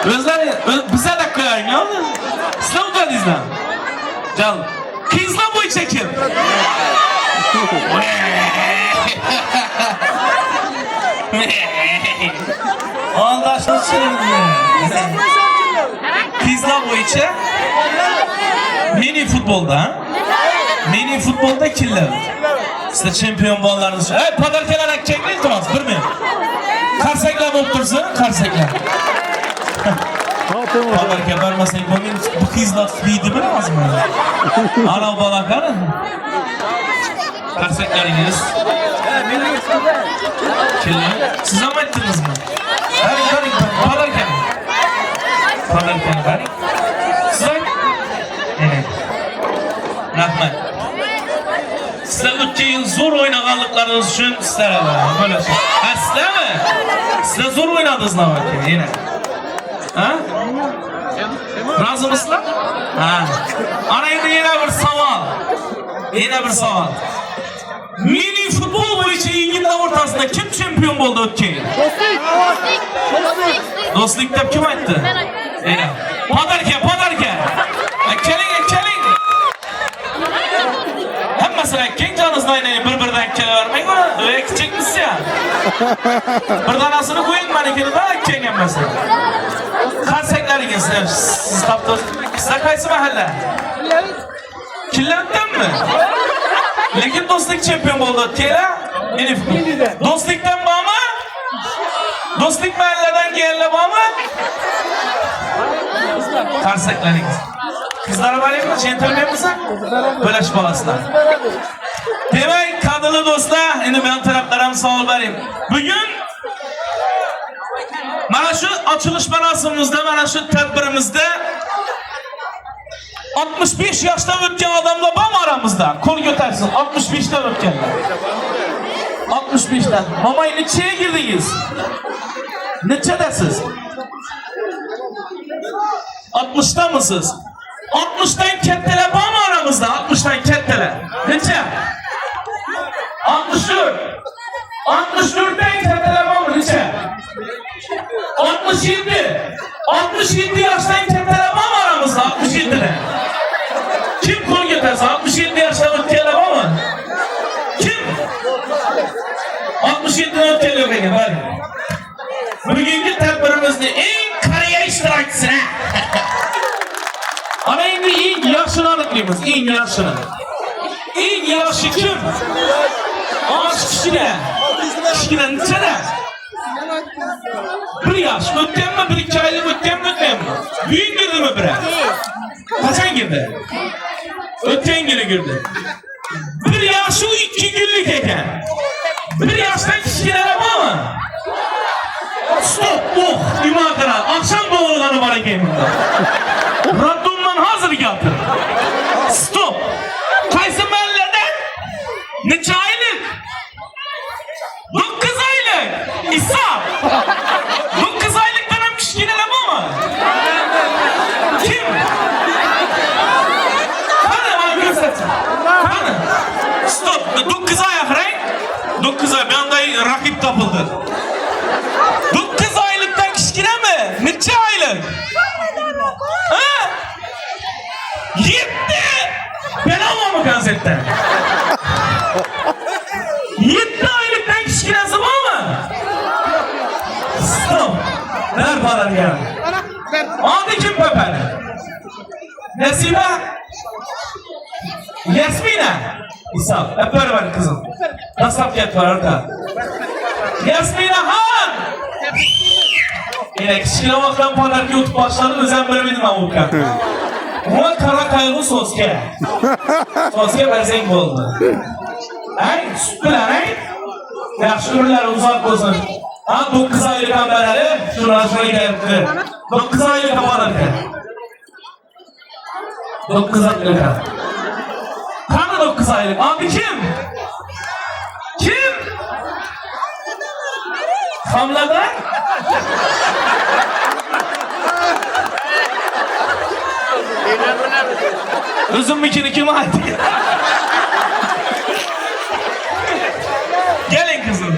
Bize de koyayım ya. Sizler utanızlar. Can. Kızla boy çekin. Anlaşıldı şimdi. Kızla boy çek. Mini futbolda. Mini futbolda killer. Size şampiyon bollarınız. Hey padarkeler akçekli iltimas. Bir mi? Karsekler bolup dursun. Karsekler. Padarke vermesek bu kızla fiydi bilmez mi? Ana balakları. Karsekleriniz. Killer. Siz ama ettiniz mi? Verin. Padarke. Padarke verin. Siz evet. Rahmet. Sizler ötki yıl zor oynaganlıklarınız için sizlere böyle şey. Ha sizler mi? Sizler zor oynadınız ne var ki yine? Ha? Razı mısınlar? Ha. Ana yine bir saval. Yine bir saval. Mini futbol boyunca İngiltere ortasında kim şampiyon oldu ötki yıl? Dostluk dep kim etti? Yine. Padarke. Kelin. Hem mesela keng canınızda oynayın bir-birinden kele vermeyin ona. Öyle küçükmüş ya. Bir tanasını koyun manekeni daha keng yapmasın. Karsekleriniz siz taptınız. Sizler kaysı mahalle? Killerden mi? Lekin dostluk şampiyon oldu. Tiyela? Dostluktan bağımı? Dostluk mahalleden geldi bağımı? Karsekleriniz. Kızlara var mı? Centilmen misin? Böleş balasına. Demek kadını dostlar, şimdi ben taraflarım sağ ol vereyim. Bugün bana şu açılış merasimimizde, bana şu tedbirimizde 65 yaşta ötken adamla bam aramızda. Kol götersin. 65'ten ötkenler. 65'ten. Mamayı neçeye girdiniz? Neçedesiz? 60'ta mısınız? 60'tan ketteler var mı aramızda? 60'tan ketteler. Neçe? 64. 64'ten ketteler var mı? Neçe? 67. 67 yaştan ketteler var mı aramızda? 67'de. Kim kol getirse 67 yaştan ötkeler var mı? Kim? 67'den ötkeler benim. Bugünkü tedbirimizde en kariyer iştirakçısına. Ana indi en yaşını anıtlayımız, en yaşını. En yaşı kim? Ağaç kişine. Kişine neçede? Bir yaş, ötten mi? Bir iki aylık ötten mi? Büyük girdi mi bire? Kaçan girdi? Ötten girdi. Bir yaşı 2 günlük eken. Bir yaştan kişilere var mı? Stop, imadına. Akşam doğruları var eken. Raddumdan hazır geldi. Stop. Kaysı mahalleden? Neçe aylık? 9 aylık. İsa. 9 aylık benim kişiyle bu mu? Kim? Hadi bana göstersin. Hadi. Stop. 9 ay ahray. 9 ay. Bir anda rakip tapıldı. 9 aylıktan kişiyle mi? Neçe aylık? Ha? 7! Ben almam mı kansette? 7 aylıktan kişkinesi var mı? Stop! Ver paraları ya. Adı kim pepeli? Nesibe? Yasmina? İsa, hep böyle ver kızım. Nasıl hafiyet var orada? Yasmina Han! Yine kişkine baktan paraları YouTube başladı, özen veremedim avukka. Ama kara kaygı soske. Soske berzenk oldu. Ay, sütüler ay. Yaxşı ürünler uzak olsun. Ha 9 aylık haberleri şuna geldi. 9 aylık haberleri. 9 aylık. Kanı 9 aylık. Abi kim? Kim? Kamlada? Özüm mikini kime ait? Gelin kızım.